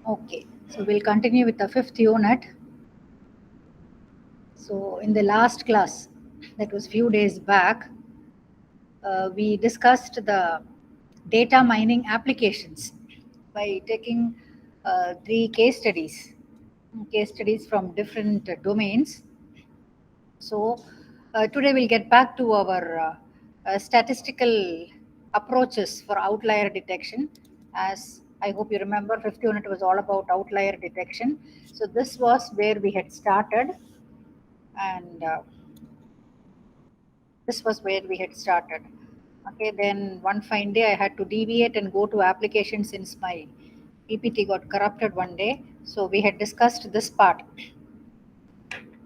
Okay, so we'll continue with the fifth unit. So in the last class, that was few days back, we discussed the data mining applications by taking three case studies from different domains. So today we'll get back to our statistical approaches for outlier detection. As I hope you remember, fifth unit was all about outlier detection. So this was where we had started, and this was where we had started. Okay, then one fine day I had to deviate and go to application since my PPT got corrupted one day. So we had discussed this part.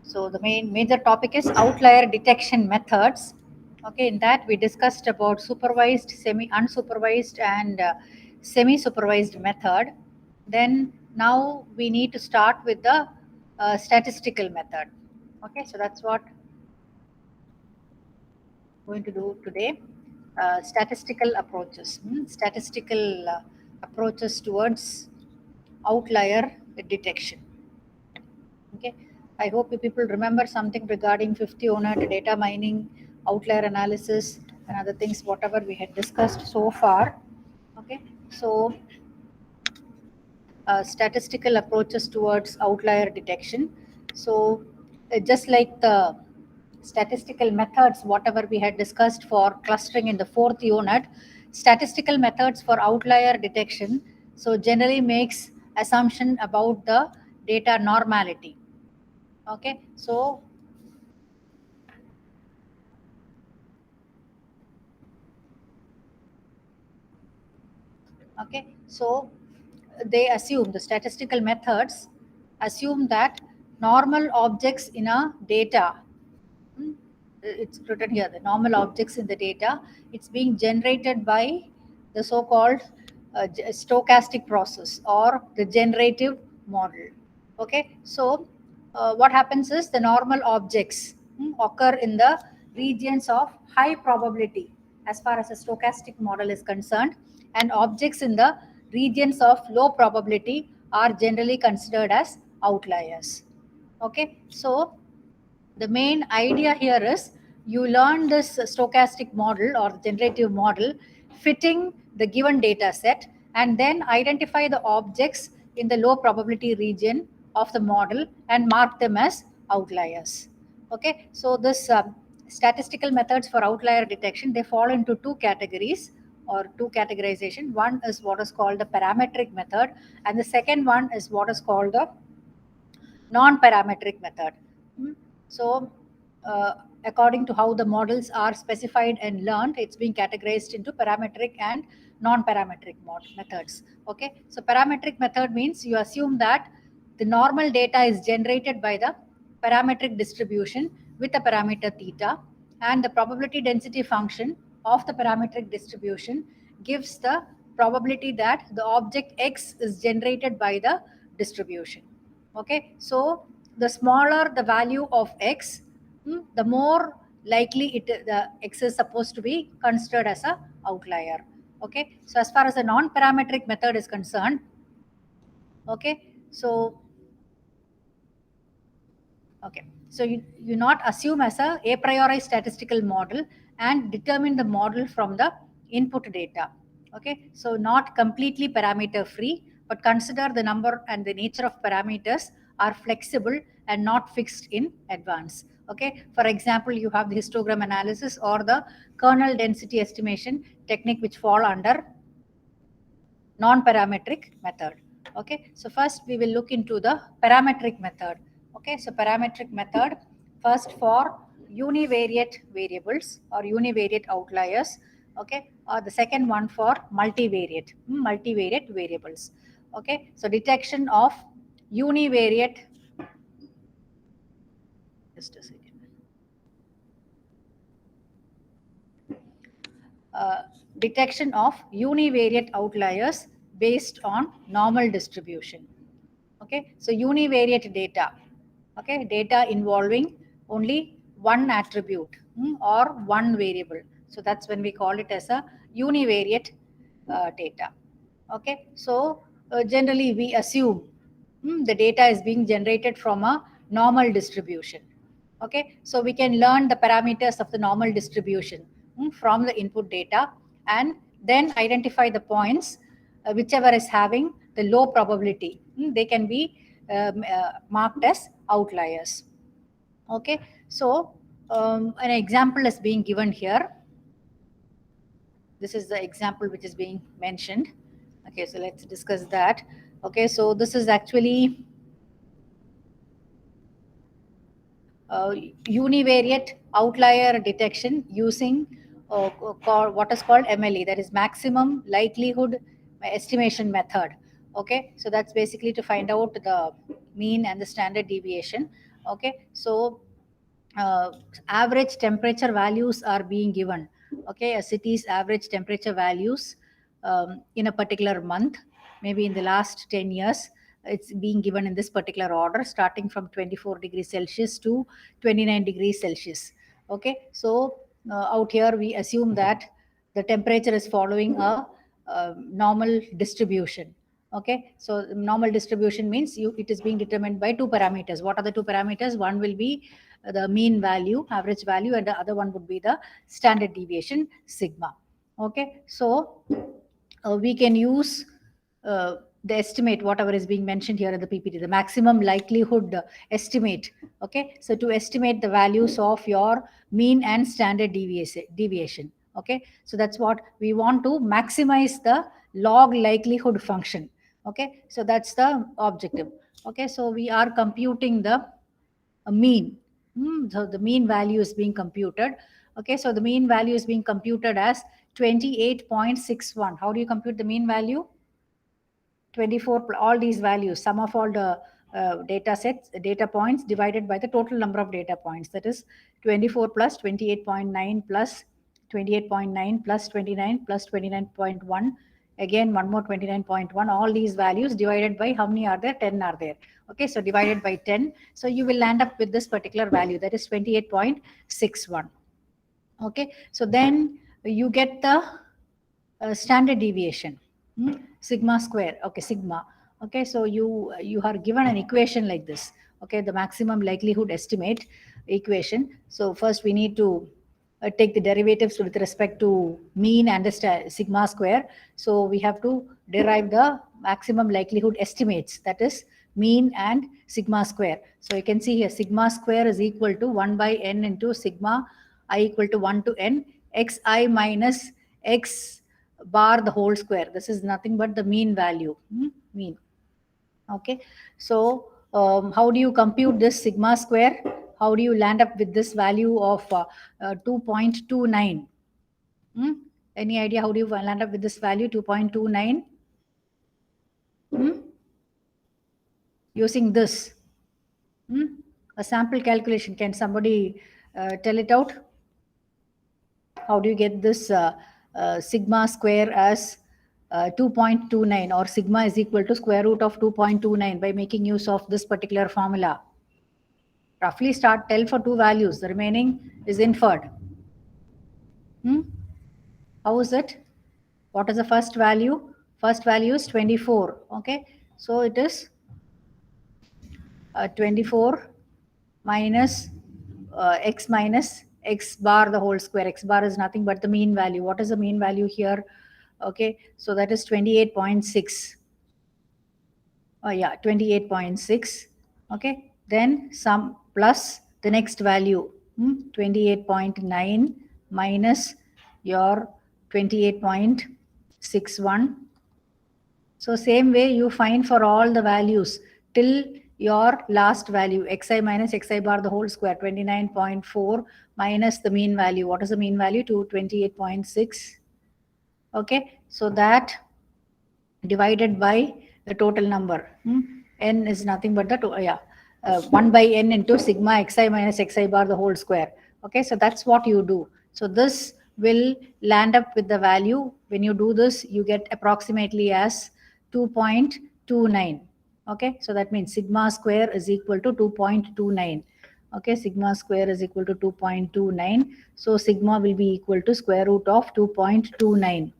So the major topic is outlier detection methods. Okay, in that we discussed about supervised, semi-unsupervised, and semi-supervised method. Then now we need to start with the statistical method. Okay, so that's what we're going to do today. Statistical approaches. Statistical approaches towards outlier detection. Okay, I hope you people remember something regarding 50 owner data mining, outlier analysis, and other things, whatever we had discussed so far. Okay, so statistical approaches towards outlier detection. So, just like the statistical methods, whatever we had discussed for clustering in the fourth unit, statistical methods for outlier detection. So, generally makes assumption about the data normality. Okay, so okay, so they assume the statistical methods assume that normal objects in a data, hmm, it's written here, the normal objects in the data, it's being generated by the so-called stochastic process or the generative model. Okay, so what happens is the normal objects occur in the regions of high probability as far as a stochastic model is concerned, and objects in the regions of low probability are generally considered as outliers. Okay, so the main idea here is you learn this stochastic model or generative model fitting the given data set, and then identify the objects in the low probability region of the model and mark them as outliers. Okay, so this statistical methods for outlier detection, they fall into two categories or two categorization. One is what is called the parametric method, and the second one is what is called the non-parametric method. Hmm. So, according to how the models are specified and learned, it's being categorized into parametric and non-parametric methods. Okay, so parametric method means you assume that the normal data is generated by the parametric distribution with a parameter theta, and the probability density function of the parametric distribution gives the probability that the object X is generated by the distribution. Okay, so the smaller the value of X, the more likely the X is supposed to be considered as a outlier. Okay, so as far as the non-parametric method is concerned, okay, so okay, so you not assume as a priori statistical model and determine the model from the input data. Okay, so not completely parameter free, but consider the number and the nature of parameters are flexible and not fixed in advance. Okay, for example, you have the histogram analysis or the kernel density estimation technique, which fall under non-parametric method. Okay, so first we will look into the parametric method. Okay, so parametric method, first for univariate variables or univariate outliers. Okay, or the second one for multivariate variables. Okay, so detection of univariate, just a second. Detection of univariate outliers based on normal distribution. Okay, so univariate data, okay, data involving only one attribute or one variable. So that's when we call it as a univariate data. Okay, so generally we assume the data is being generated from a normal distribution. Okay, so we can learn the parameters of the normal distribution from the input data, and then identify the points whichever is having the low probability. They can be marked as outliers. Okay, so an example is being given here. This is the example which is being mentioned. Okay, so let's discuss that. Okay, so this is actually univariate outlier detection using what is called MLE, that is maximum likelihood estimation method. Okay, so that's basically to find out the mean and the standard deviation. Okay, so average temperature values are being given. Okay, a city's average temperature values in a particular month, maybe in the last 10 years, it's being given in this particular order, starting from 24 degrees Celsius to 29 degrees Celsius. Okay, so out here we assume that the temperature is following a normal distribution. Okay, so normal distribution means it is being determined by two parameters. What are the two parameters? One will be the mean value, average value, and the other one would be the standard deviation, sigma. Okay, so we can use the estimate, whatever is being mentioned here in the PPT, the maximum likelihood estimate. Okay, so to estimate the values of your mean and standard deviation. Okay, so that's what we want, to maximize the log likelihood function. Okay, so that's the objective. Okay, so we are computing the mean. So the mean value is being computed. Okay, so the mean value is being computed as 28.61. How do you compute the mean value? 24, all these values, sum of all the data points divided by the total number of data points. That is 24 plus 28.9 plus 28.9 plus 29 plus 29.1. Again, one more 29.1. All these values divided by how many are there? 10 are there. Okay, so divided by 10. So you will land up with this particular value, that is 28.61. Okay, so then you get the standard deviation, sigma square. Okay, sigma. Okay, so you are given an equation like this. Okay, the maximum likelihood estimate equation. So first we need to take the derivatives with respect to mean and the sigma square. So we have to derive the maximum likelihood estimates, that is mean and sigma square. So you can see here sigma square is equal to 1 by n into sigma I equal to 1 to n xi minus x bar the whole square. This is nothing but the mean value, mean. Okay, so how do you compute this sigma square? How do you land up with this value of 2.29? Any idea how do you land up with this value 2.29? Using this, a sample calculation. Can somebody tell it out? How do you get this sigma square as 2.29, or sigma is equal to square root of 2.29 by making use of this particular formula? Roughly tell for two values. The remaining is inferred. How is it? What is the first value? First value is 24. Okay, so it is 24 minus x minus x bar the whole square. X bar is nothing but the mean value. What is the mean value here? Okay, so that is 28.6. Oh yeah, 28.6. Okay, then some plus the next value, 28.9 minus your 28.61. So same way you find for all the values till your last value, xi minus xi bar the whole square, 29.4 minus the mean value. What is the mean value? 28.6. Okay, so that divided by the total number. N is nothing but the 1 by n into sigma xi minus xi bar the whole square. Okay, so that's what you do. So this will land up with the value. When you do this, you get approximately as 2.29. Okay, so that means sigma square is equal to 2.29. Okay, sigma square is equal to 2.29. So sigma will be equal to square root of 2.29.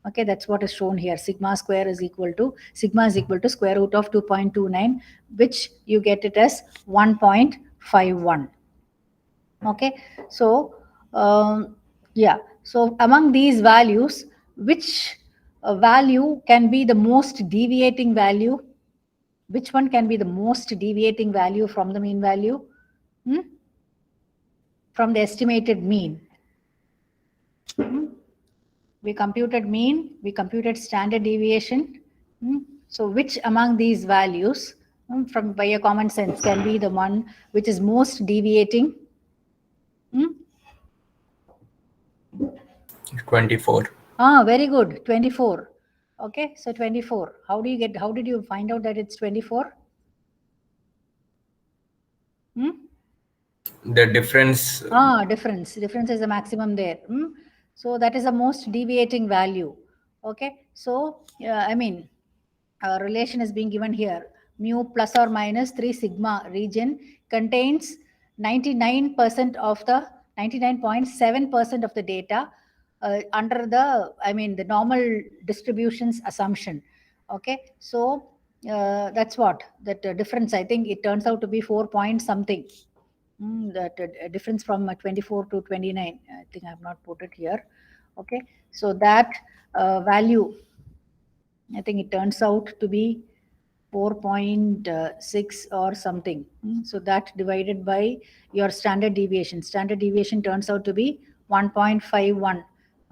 Okay, that's what is shown here. Sigma square is equal to square root of 2.29, which you get it as 1.51. Okay, so yeah, so among these values, which value can be the most deviating value? Which one can be the most deviating value from the mean value? From the estimated mean. We computed mean, we computed standard deviation. So which among these values, from by a common sense, can be the one which is most deviating? 24. Very good. 24. Okay, so 24. How did you find out that it's 24? The difference. Difference is the maximum there. So that is the most deviating value. Okay, so I mean, relation is being given here. Mu plus or minus 3 sigma region contains 99% of the 99.7% of the data under the normal distributions assumption. Okay, so that's what that difference. I think it turns out to be 4 point something. That difference from 24 to 29. I think I have not put it here. Okay, so that value, I think it turns out to be 4.6 or something. So that divided by your standard deviation. Standard deviation turns out to be 1.51.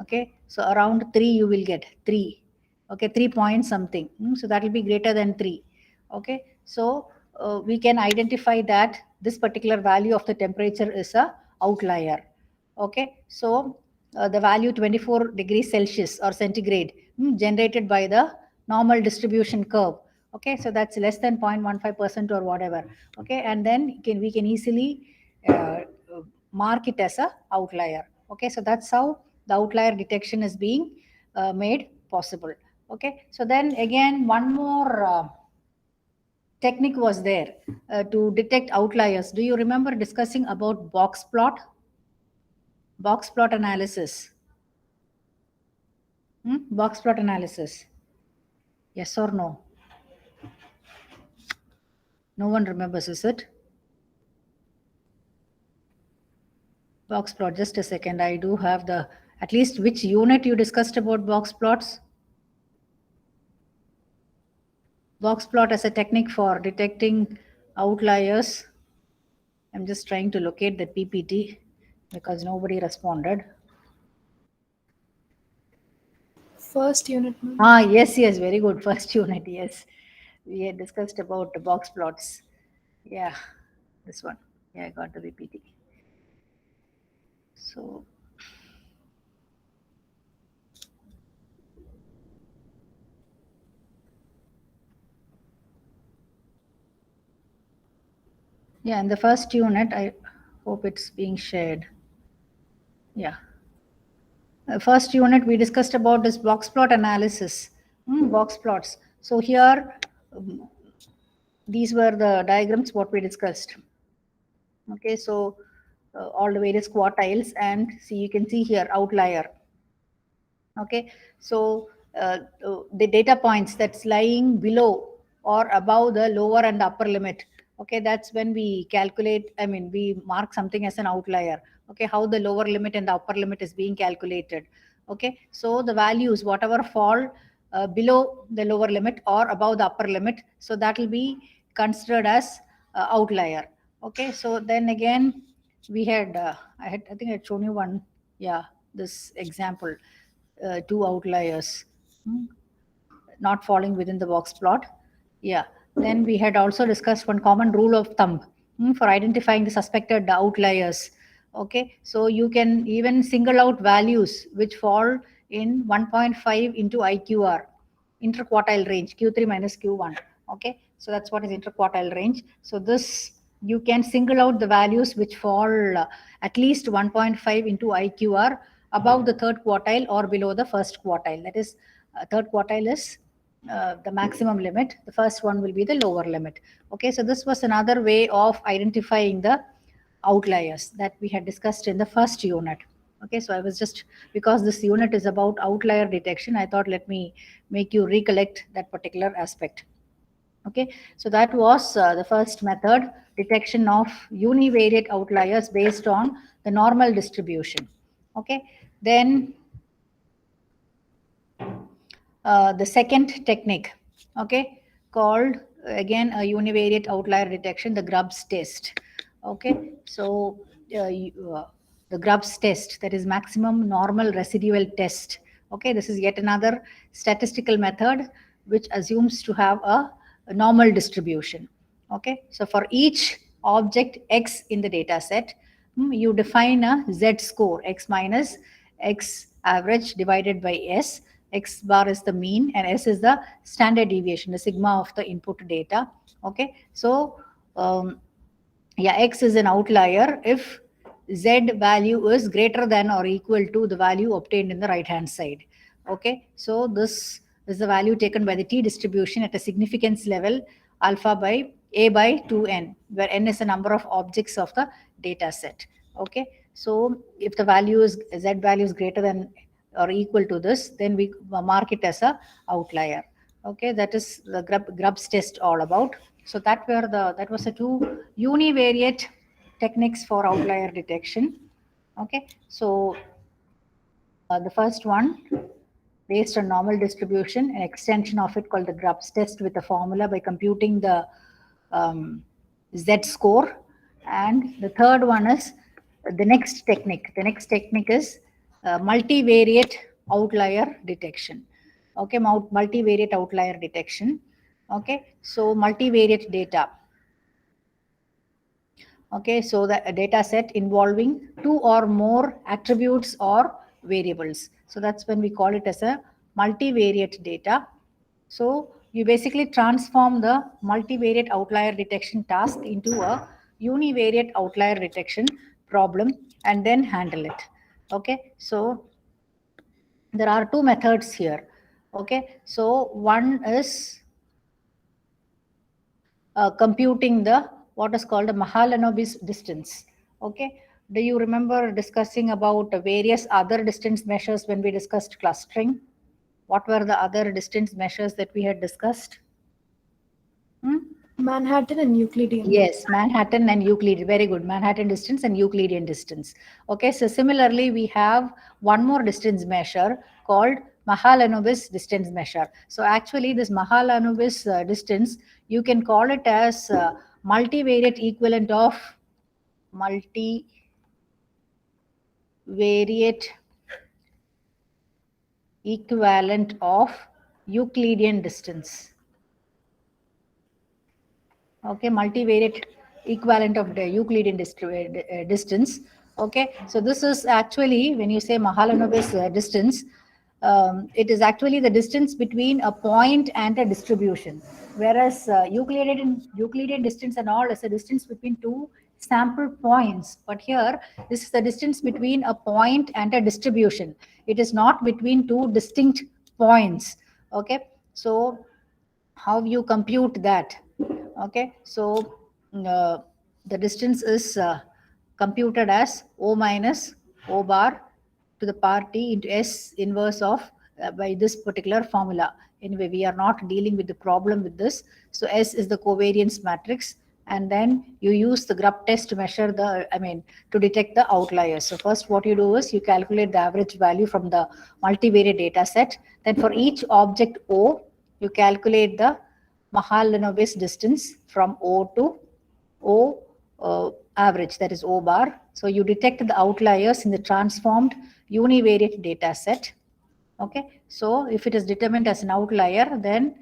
Okay, so around 3 you will get 3. Okay, 3 point something. So that will be greater than 3. Okay, so we can identify that this particular value of the temperature is a outlier. Okay, so the value 24 degrees Celsius or centigrade generated by the normal distribution curve. Okay, so that's less than 0.15% or whatever. Okay, and then we can easily mark it as a outlier. Okay, so that's how the outlier detection is being made possible. Okay, so then again one more technique was there to detect outliers. Do you remember discussing about box plot? Box plot analysis. Box plot analysis. Yes or no? No one remembers, is it? Box plot, just a second. I do have the, at least which unit you discussed about box plots? Box plot as a technique for detecting outliers. I'm just trying to locate the PPT because nobody responded. First unit. Yes, very good. First unit, yes. We had discussed about the box plots. Yeah, this one. Yeah, I got the PPT. So, yeah, in the first unit, I hope it's being shared. Yeah. First unit, we discussed about this box plot analysis. Box plots. So here, these were the diagrams what we discussed. Okay, so all the various quartiles, and see, you can see here outlier. Okay, so the data points that's lying below or above the lower and upper limit. Okay, that's when we calculate, we mark something as an outlier. Okay, how the lower limit and the upper limit is being calculated. Okay, so the values, whatever fall below the lower limit or above the upper limit, so that will be considered as outlier. Okay, so then again, we had, I think I had shown you one, yeah, this example. 2 outliers not falling within the box plot. Yeah, then we had also discussed one common rule of thumb for identifying the suspected outliers. Okay, so you can even single out values which fall in 1.5 into IQR, interquartile range, Q3 minus Q1. Okay, so that's what is interquartile range. So this, you can single out the values which fall at least 1.5 into IQR above the third quartile or below the first quartile. That is, third quartile is the maximum limit. The first one will be the lower limit. Okay, so this was another way of identifying the outliers that we had discussed in the first unit. Okay, so I was just, because this unit is about outlier detection, I thought let me make you recollect that particular aspect. Okay, so that was the first method, detection of univariate outliers based on the normal distribution. Okay, then the second technique, okay, called again a univariate outlier detection, the Grubbs test. Okay, so the Grubbs test, that is maximum normal residual test. Okay, this is yet another statistical method which assumes to have a normal distribution. Okay, so for each object X in the data set, you define a Z score, X minus X average divided by S. X bar is the mean and S is the standard deviation, the sigma of the input data. Okay, so yeah, X is an outlier if Z value is greater than or equal to the value obtained in the right hand side. Okay, so this is the value taken by the T distribution at a significance level alpha by A by 2n, where n is the number of objects of the data set. Okay, so if the value is Z value is greater than or equal to this, then we mark it as a outlier. Okay, that is the Grubbs test all about. So that was the two univariate techniques for outlier detection. Okay, so the first one, based on normal distribution, an extension of it called the Grubbs test with a formula by computing the Z score. And the third one is the next technique. The next technique is multivariate outlier detection. Okay, multivariate outlier detection. Okay, so multivariate data. Okay, so the data set involving two or more attributes or variables. So that's when we call it as a multivariate data. So you basically transform the multivariate outlier detection task into a univariate outlier detection problem and then handle it. Okay, so there are two methods here. Okay, so one is computing the what is called a Mahalanobis distance. Okay, do you remember discussing about various other distance measures when we discussed clustering? What were the other distance measures that we had discussed? Manhattan and Euclidean. Yes, Manhattan and Euclidean. Very good. Manhattan distance and Euclidean distance. Okay, so similarly, we have one more distance measure called Mahalanobis distance measure. So actually, this Mahalanobis distance, you can call it as multivariate equivalent of Euclidean distance. Okay, multivariate equivalent of the Euclidean distance. Okay, so this is actually, when you say Mahalanobis distance, it is actually the distance between a point and a distribution, whereas Euclidean distance and all is a distance between two sample points. But here, this is the distance between a point and a distribution. It is not between two distinct points. Okay, so how you compute that? Okay, so the distance is computed as O minus O bar to the power T into S inverse of by this particular formula. Anyway, we are not dealing with the problem with this. So S is the covariance matrix, and then you use the Grubbs test to measure to detect the outliers. So first what you do is you calculate the average value from the multivariate data set. Then for each object O, you calculate the Mahalanobis distance from O to O average, that is O bar. So you detect the outliers in the transformed univariate data set. Okay, so if it is determined as an outlier, then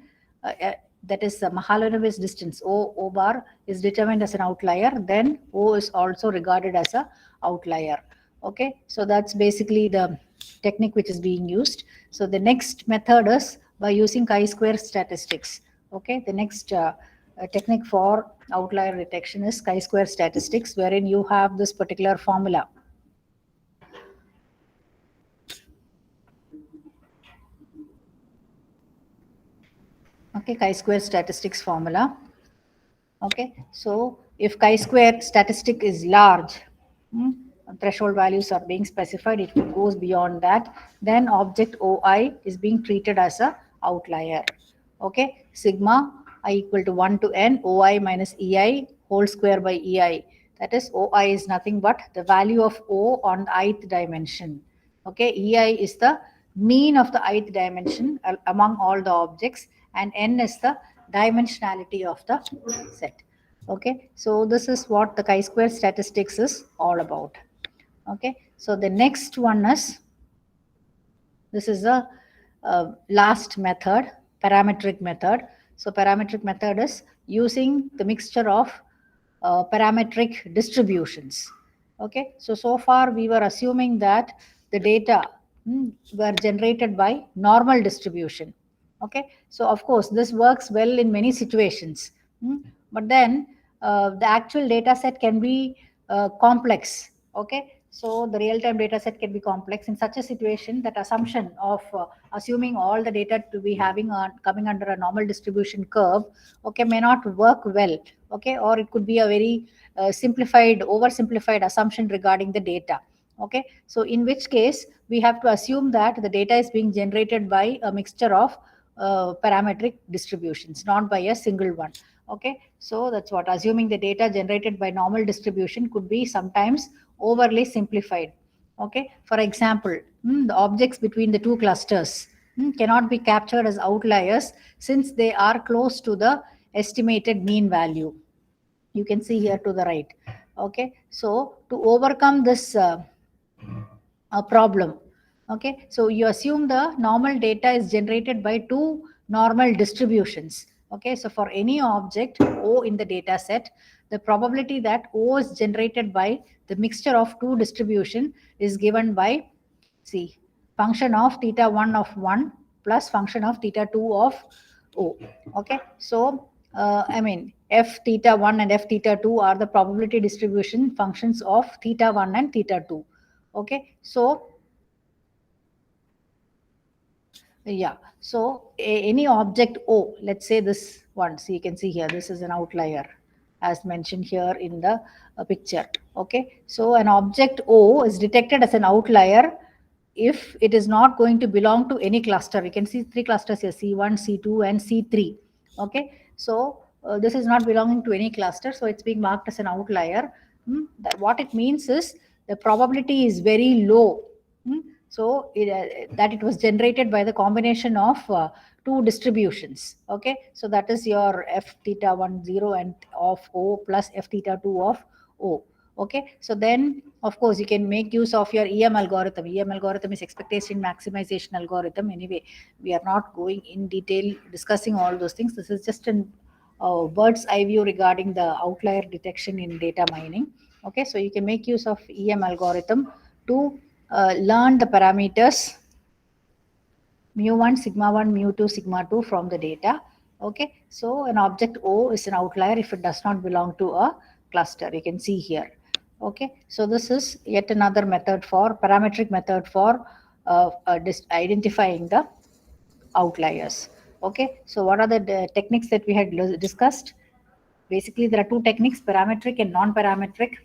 that is the Mahalanobis distance, O bar is determined as an outlier, then O is also regarded as a outlier. Okay, so that's basically the technique which is being used. So the next method is by using chi-square statistics. Okay, the next technique for outlier detection is chi-square statistics, wherein you have this particular formula. Okay, chi-square statistics formula. Okay, so if chi-square statistic is large, threshold values are being specified, if it goes beyond that, then object OI is being treated as a outlier. Okay, sigma I equal to 1 to n OI minus EI whole square by EI. That is, OI is nothing but the value of O on the ith dimension. Okay, EI is the mean of the ith dimension among all the objects, and n is the dimensionality of the set. Okay, so this is what the chi-square statistics is all about. Okay, so the next one is, this is the last method, parametric method. So parametric method is using the mixture of parametric distributions. Okay, so far we were assuming that the data were generated by normal distribution. Okay, so of course this works well in many situations, but then the actual data set can be complex. Okay, so the real-time data set can be complex. In such a situation, that assumption of assuming all the data to be having coming under a normal distribution curve, okay, may not work well. Okay, or it could be a very oversimplified assumption regarding the data. Okay, so in which case we have to assume that the data is being generated by a mixture of parametric distributions, not by a single one. Okay, so that's what, assuming the data generated by normal distribution could be sometimes overly simplified. Okay, for example, the objects between the two clusters cannot be captured as outliers since they are close to the estimated mean value. You can see here to the right. Okay, so to overcome this problem, okay, so you assume the normal data is generated by two normal distributions. Okay, so for any object O in the data set, the probability that O is generated by the mixture of two distribution is given by, see, function of theta 1 of 1 plus function of theta 2 of O. Okay, so I mean f theta 1 and f theta 2 are the probability distribution functions of theta 1 and theta 2. Okay, so yeah, so any object O, let's say this one, so you can see here, this is an outlier as mentioned here in the picture. Okay, so an object O is detected as an outlier if it is not going to belong to any cluster. You can see three clusters here, C1, C2 and C3. Okay, so this is not belonging to any cluster, so it's being marked as an outlier. That what it means is the probability is very low. So that it was generated by the combination of two distributions. Okay, so that is your f theta 1 0 and of O plus f theta 2 of O. Okay, so then of course you can make use of your EM algorithm. EM algorithm is expectation maximization algorithm. Anyway, we are not going in detail discussing all those things. This is just an bird's eye view regarding the outlier detection in data mining. Okay, so you can make use of EM algorithm to learn the parameters mu1, sigma 1, mu2, sigma 2 from the data. Okay, so an object O is an outlier if it does not belong to a cluster. You can see here. Okay, so this is yet another method for parametric method for identifying the outliers. Okay, so what are the techniques that we had discussed? Basically, there are two techniques, parametric and non-parametric.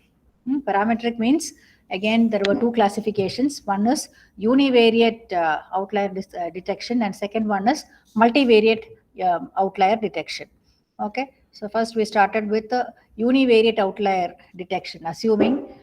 Parametric means, again, there were two classifications. One is univariate outlier detection, and second one is multivariate outlier detection. Okay, so first we started with the univariate outlier detection, assuming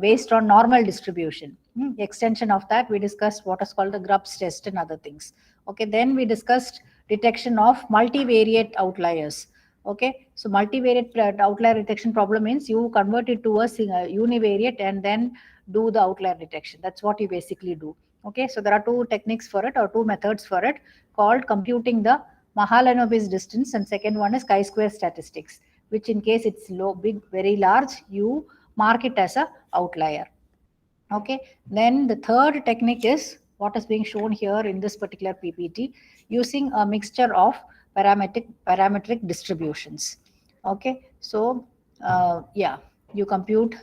based on normal distribution. Extension of that, we discussed what is called the Grubbs test and other things. Okay, then we discussed detection of multivariate outliers. Okay, so multivariate outlier detection problem means you convert it to a univariate and then do the outlier detection. That's what you basically do. Okay, so there are two techniques for it, or two methods for it, called computing the Mahalanobis distance, and second one is chi-square statistics, which in case it's low, big, very large, you mark it as a outlier. Okay, then the third technique is what is being shown here in this particular PPT, using a mixture of parametric distributions. Okay, so yeah, you compute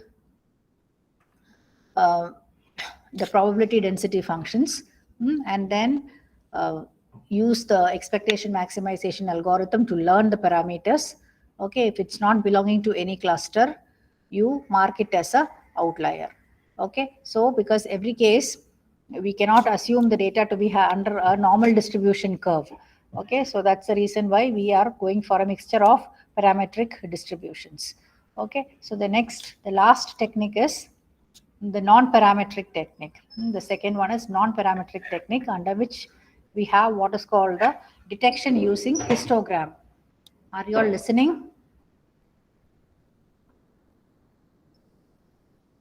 the probability density functions and then use the expectation maximization algorithm to learn the parameters. Okay, if it's not belonging to any cluster, you mark it as a outlier. Okay, so because every case we cannot assume the data to be under a normal distribution curve. Okay, so that's the reason why we are going for a mixture of parametric distributions. Okay, so the last technique is the non-parametric technique. The second one is non-parametric technique, under which we have what is called the detection using histogram. Are you all listening?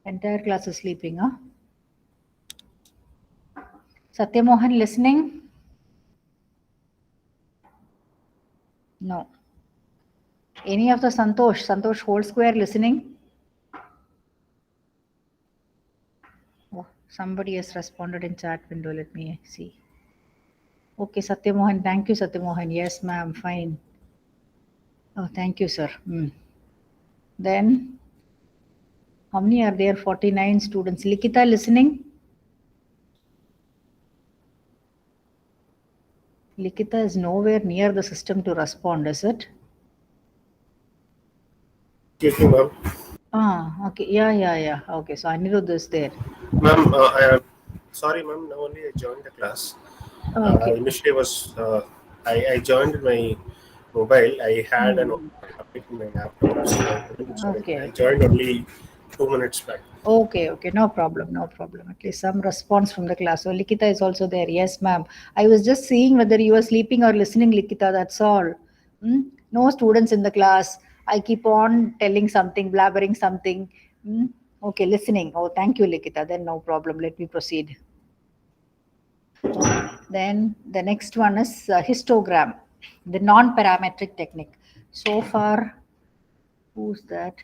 Entire class is sleeping, huh? Satyamohan listening? No. Any of the Santosh whole square listening? Oh, somebody has responded in chat window. Let me see. Okay, Satyamohan. Thank you, Satyamohan. Yes, ma'am. Fine. Oh, thank you, sir. Then, how many are there? 49 students. Likita listening? Likita is nowhere near the system to respond, is it? Excuse me, ma'am. Okay. Yeah. Okay, so Anirudh is there. Ma'am, sorry, ma'am. Now only I joined the class. Okay. Initially, I joined my mobile. I had an update in my laptop, so I couldn't join. Okay. I joined only 2 minutes back. Okay, no problem. At least some response from the class. So Likita is also there. Yes, ma'am. I was just seeing whether you were sleeping or listening, Likita. That's all. No students in the class. I keep on telling something, blabbering something. Okay, listening. Oh, thank you, Likita. Then no problem. Let me proceed. Then the next one is histogram, the non-parametric technique. So far, who's that?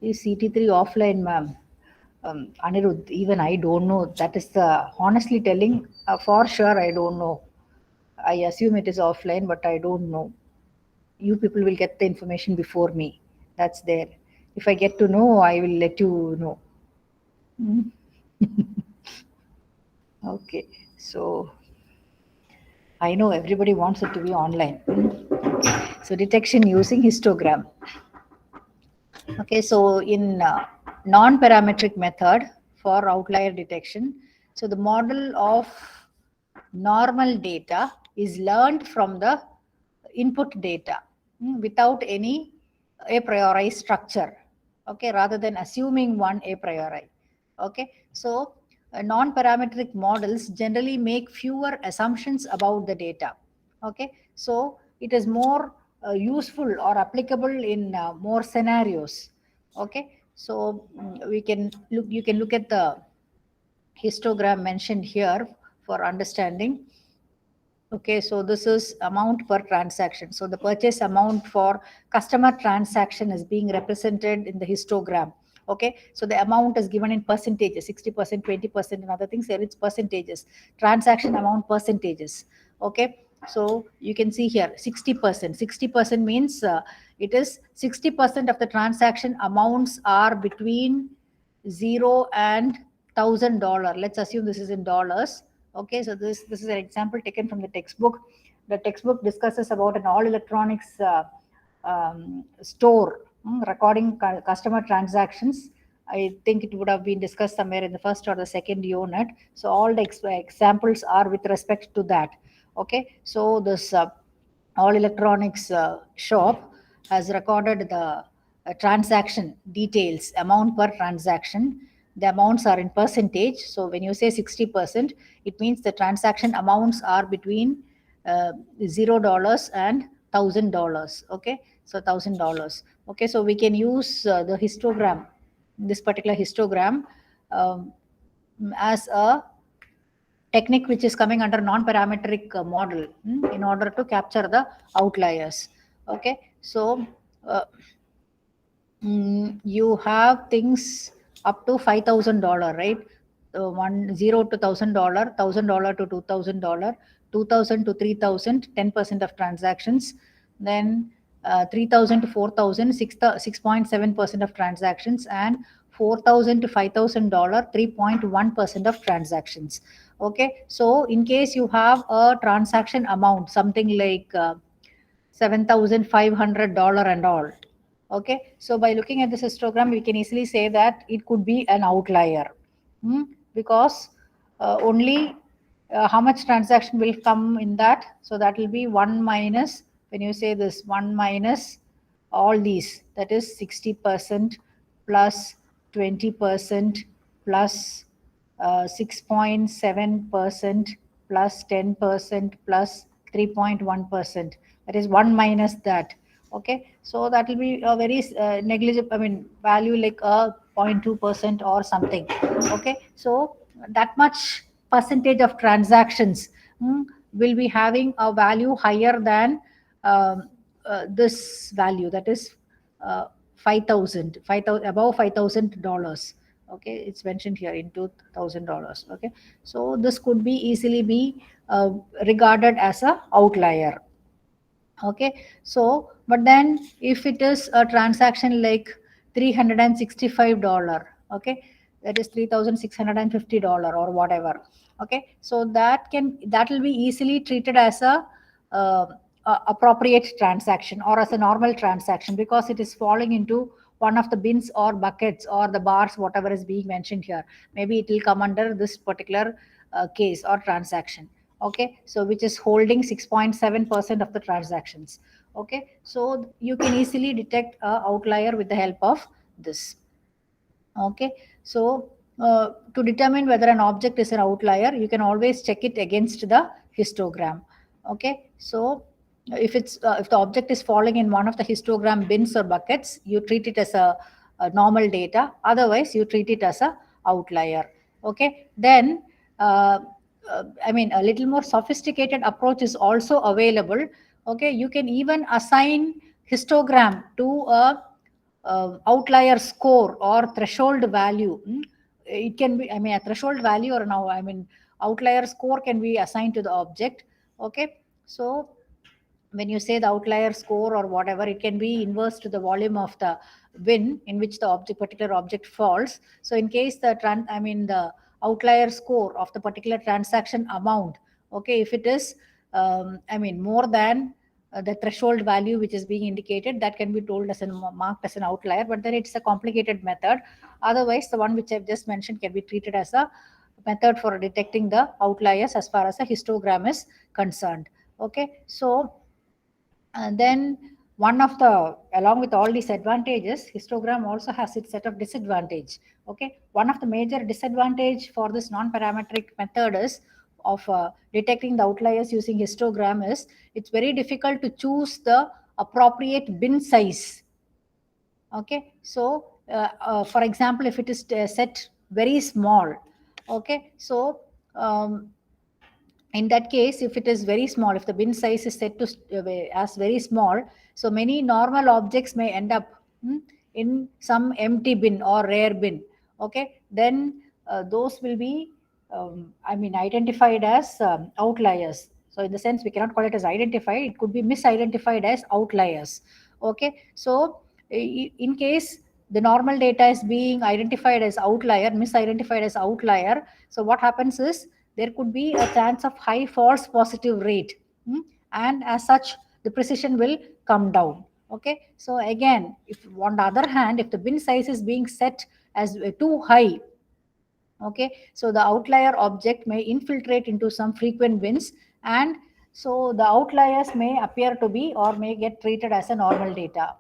Is CT3 offline, ma'am? Anirudh, even I don't know. That is honestly telling, for sure, I don't know. I assume it is offline, but I don't know. You people will get the information before me. That's there. If I get to know, I will let you know. Okay, so I know everybody wants it to be online. So detection using histogram. Okay, so in non-parametric method for outlier detection, so the model of normal data is learned from the input data without any a priori structure, okay, rather than assuming one a priori. Okay, so non-parametric models generally make fewer assumptions about the data. Okay, so it is more useful or applicable in more scenarios. Okay, so you can look at the histogram mentioned here for understanding. Okay, so this is amount per transaction. So the purchase amount for customer transaction is being represented in the histogram. Okay, so the amount is given in percentages, 60%, 20%, and other things. There it's percentages, transaction amount percentages. Okay, so you can see here 60%. 60% means it is 60% of the transaction amounts are between $0 and $1,000. Let's assume this is in dollars. Okay, so this is an example taken from the textbook. The textbook discusses about an all electronics store recording customer transactions. I think it would have been discussed somewhere in the first or the second unit. So all the examples are with respect to that. Okay, so this all electronics shop has recorded the transaction details, amount per transaction. The amounts are in percentage. So when you say 60%, it means the transaction amounts are between $0 and $1,000. Okay, so $1,000. Okay, so we can use the histogram, this particular histogram, as a technique which is coming under non-parametric model in order to capture the outliers. Okay, so you have things up to $5,000, right? 0 to $1,000, $1,000 to $2,000, 2,000 to 3,000, 10% of transactions. Then 3,000 to 4,000, 6.7% of transactions, and 4,000 to $5,000, 3.1% of transactions. Okay, so in case you have a transaction amount, something like $7,500 and all. Okay, so by looking at this histogram, we can easily say that it could be an outlier, because only how much transaction will come in that. So that will be 1 minus, when you say this 1 minus all these, that is 60% plus 20% plus 6.7% plus 10% plus 3.1%. That is 1 minus that. Okay, so that will be a very negligible, I mean, value like a 0.2% or something. Okay, so that much percentage of transactions will be having a value higher than this value, that is 5,000, above $5,000. Okay, it's mentioned here in $2,000. Okay, so this could be easily be regarded as a outlier. Okay, so but then if it is a transaction like $365, okay, that is $3,650 or whatever. Okay, so that will be easily treated as a appropriate transaction or as a normal transaction, because it is falling into one of the bins or buckets or the bars, whatever is being mentioned here. Maybe it will come under this particular case or transaction. Okay, so which is holding 6.7% of the transactions. Okay, so you can easily detect a outlier with the help of this. Okay, so to determine whether an object is an outlier, you can always check it against the histogram. Okay, so if the object is falling in one of the histogram bins or buckets, you treat it as a normal data. Otherwise, you treat it as a outlier. Okay, then I mean, a little more sophisticated approach is also available. Okay, you can even assign histogram to a outlier score or threshold value. It can be, I mean, a threshold value or now, I mean, outlier score can be assigned to the object. Okay, so when you say the outlier score or whatever, it can be inverse to the volume of the bin in which the particular object falls. So in case the the outlier score of the particular transaction amount, okay, if it is I mean more than the threshold value which is being indicated, that can be told as marked as an outlier, but then it's a complicated method. Otherwise, the one which I've just mentioned can be treated as a method for detecting the outliers as far as a histogram is concerned. Okay, so and then one of the, along with all these advantages, histogram also has its set of disadvantage. Okay, one of the major disadvantage for this non-parametric method is of detecting the outliers using histogram is it's very difficult to choose the appropriate bin size. Okay, so for example, if it is set very small, okay, so in that case, if it is very small, if the bin size is set to as very small, so many normal objects may end up in some empty bin or rare bin. Okay, then those will be I mean identified as outliers. So in the sense, we cannot call it as identified, it could be misidentified as outliers. Okay, so in case the normal data is being identified as outlier, misidentified as outlier, so what happens is there could be a chance of high false positive rate, and as such the precision will come down. Okay, so again, if on the other hand, if the bin size is being set as too high, okay, so the outlier object may infiltrate into some frequent bins, and so the outliers may appear to be or may get treated as a normal data.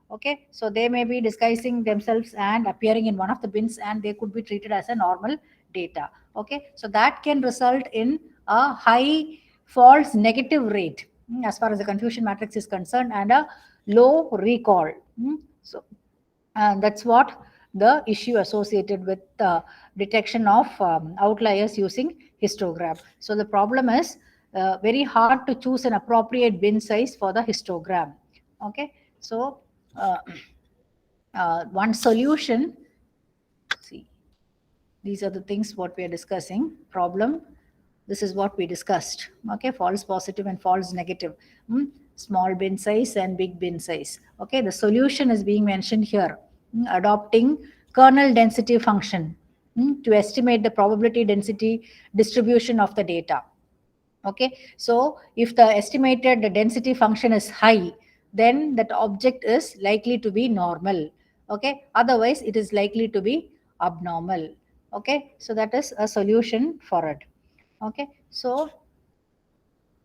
Okay, so they may be disguising themselves and appearing in one of the bins, and they could be treated as a normal data. Okay, so that can result in a high false negative rate as far as the confusion matrix is concerned, and a low recall. So that's what the issue associated with detection of outliers using histogram. So the problem is very hard to choose an appropriate bin size for the histogram. Okay, so one solution, see, these are the things what we are discussing. Problem, this is what we discussed. Okay, false positive and false negative, small bin size and big bin size. Okay, the solution is being mentioned here. Adopting kernel density function to estimate the probability density distribution of the data. Okay, so if the estimated density function is high, then that object is likely to be normal. Okay, otherwise it is likely to be abnormal. Okay, so that is a solution for it. Okay, so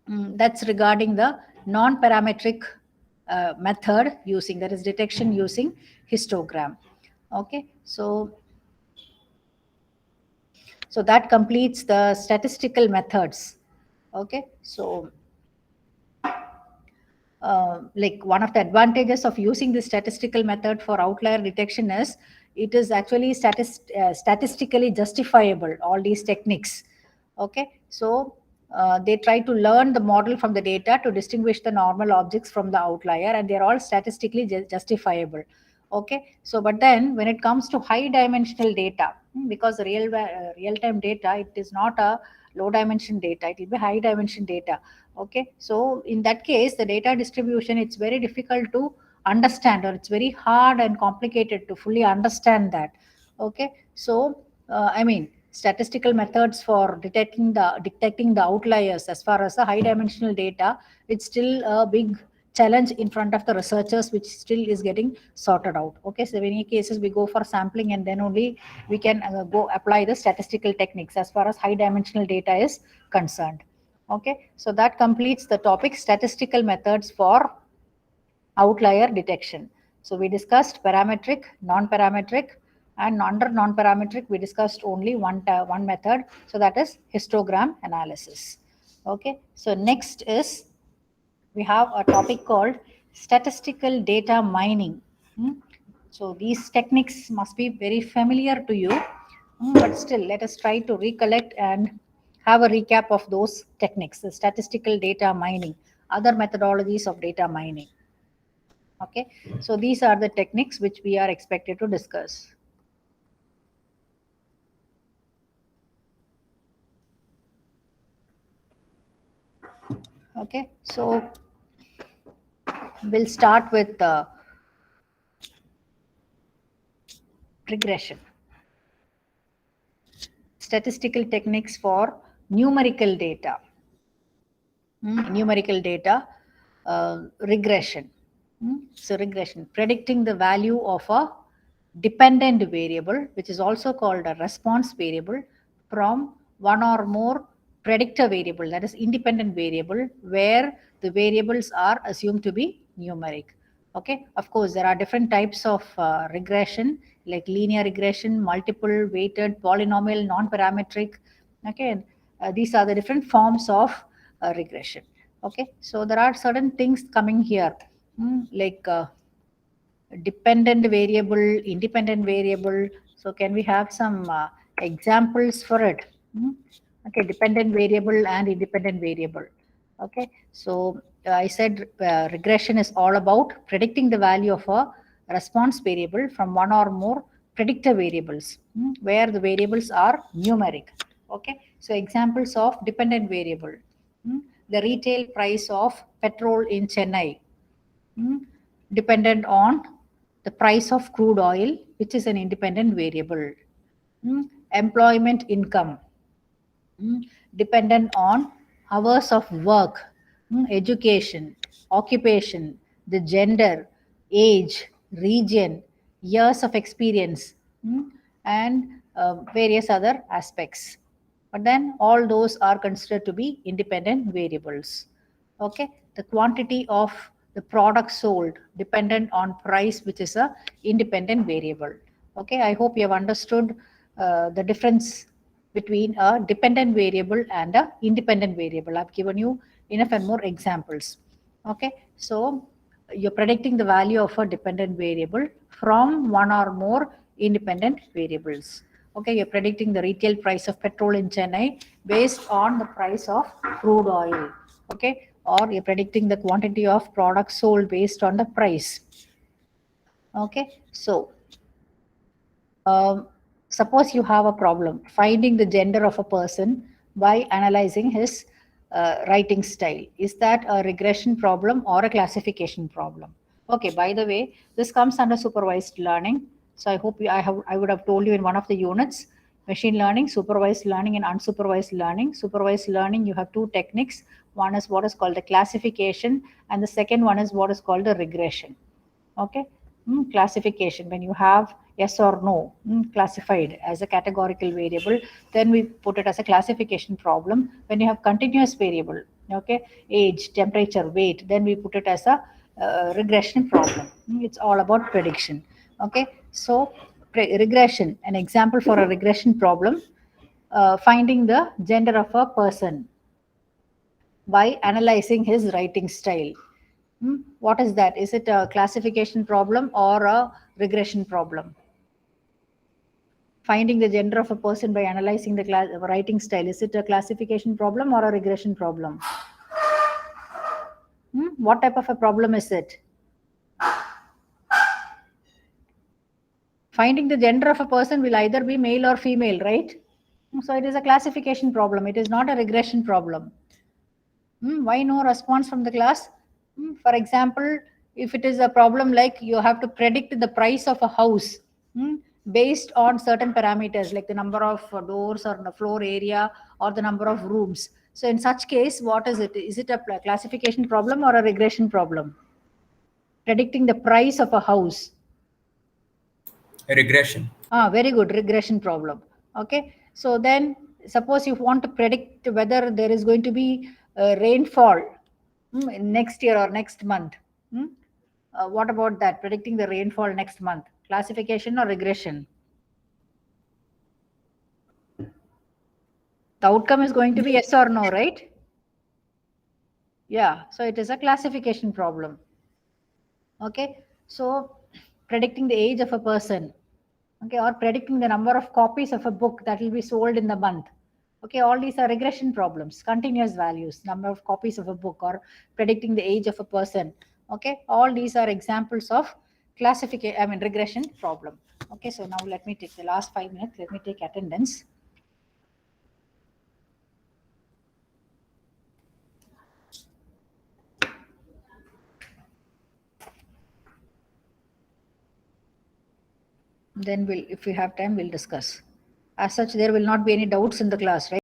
that's regarding the non-parametric method using, that is detection using histogram. Okay, so that completes the statistical methods. Okay, so like one of the advantages of using the statistical method for outlier detection is it is actually statistically justifiable, all these techniques. Okay, so they try to learn the model from the data to distinguish the normal objects from the outlier, and they're all statistically justifiable. Okay, so but then when it comes to high dimensional data, because real time data, it is not a low dimension data, it will be high dimension data. Okay, so in that case, the data distribution, it's very difficult to understand, or it's very hard and complicated to fully understand that. Okay, so I mean, statistical methods for detecting the outliers as far as the high dimensional data, it's still a big challenge in front of the researchers, which still is getting sorted out. Okay, so in many cases we go for sampling, and then only we can go apply the statistical techniques as far as high dimensional data is concerned. Okay, so that completes the topic statistical methods for outlier detection. So we discussed parametric, non-parametric, and under non-parametric we discussed only one method, so that is histogram analysis. Okay, so next is we have a topic called statistical data mining. So these techniques must be very familiar to you, but still let us try to recollect and have a recap of those techniques, the statistical data mining, other methodologies of data mining. Okay, so these are the techniques which we are expected to discuss. Okay, so we'll start with regression. Statistical techniques for numerical data. Regression. So regression, predicting the value of a dependent variable, which is also called a response variable, from one or more predictor variable, that is independent variable, where the variables are assumed to be numeric. Okay, of course there are different types of regression, like linear regression, multiple weighted, polynomial, non-parametric. Okay, these are the different forms of regression. Okay, so there are certain things coming here, like dependent variable, independent variable. So can we have some examples for it? Okay, dependent variable and independent variable. Okay, so I said regression is all about predicting the value of a response variable from one or more predictor variables, where the variables are numeric. Okay, so examples of dependent variable: the retail price of petrol in Chennai, dependent on the price of crude oil, which is an independent variable. Employment income, dependent on hours of work, education, occupation, the gender, age, region, years of experience, and various other aspects. But then all those are considered to be independent variables. Okay, the quantity of the product sold dependent on price, which is a independent variable. Okay, I hope you have understood the difference between a dependent variable and a independent variable. I've given you enough and more examples. Okay, so you're predicting the value of a dependent variable from one or more independent variables. Okay, you're predicting the retail price of petrol in Chennai based on the price of crude oil. Okay, or you're predicting the quantity of products sold based on the price. Okay, so suppose you have a problem finding the gender of a person by analyzing his writing style. Is that a regression problem or a classification problem? Okay, by the way, this comes under supervised learning. So I hope I would have told you in one of the units, machine learning, supervised learning, and unsupervised learning. Supervised learning, you have two techniques. One is what is called the classification, and the second one is what is called the regression. Okay. Classification, when you have yes or no classified as a categorical variable, then we put it as a classification problem. When you have continuous variable, okay, age, temperature, weight, then we put it as a regression problem. It's all about prediction. Okay, so regression, an example for a regression problem, finding the gender of a person by analyzing his writing style. What is that? Is it a classification problem or a regression problem? Finding the gender of a person by analyzing the writing style, is it a classification problem or a regression problem? What type of a problem is it? Finding the gender of a person will either be male or female, right? So it is a classification problem. It is not a regression problem. Why no response from the class? For example, if it is a problem like you have to predict the price of a house based on certain parameters like the number of doors or the floor area or the number of rooms. So in such case, what is it? Is it a classification problem or a regression problem? Predicting the price of a house. Regression. Very good, regression problem. Okay, so then suppose you want to predict whether there is going to be rainfall next year or next month. What about that? Predicting the rainfall next month. Classification or regression? The outcome is going to be yes or no, right? Yeah, so it is a classification problem. Okay, so predicting the age of a person, okay, or predicting the number of copies of a book that will be sold in the month. Okay, all these are regression problems, continuous values, number of copies of a book, or predicting the age of a person. Okay, all these are examples of regression problem. Okay, so now let me take the last 5 minutes. Let me take attendance. Then if we have time, we'll discuss. As such, there will not be any doubts in the class, right?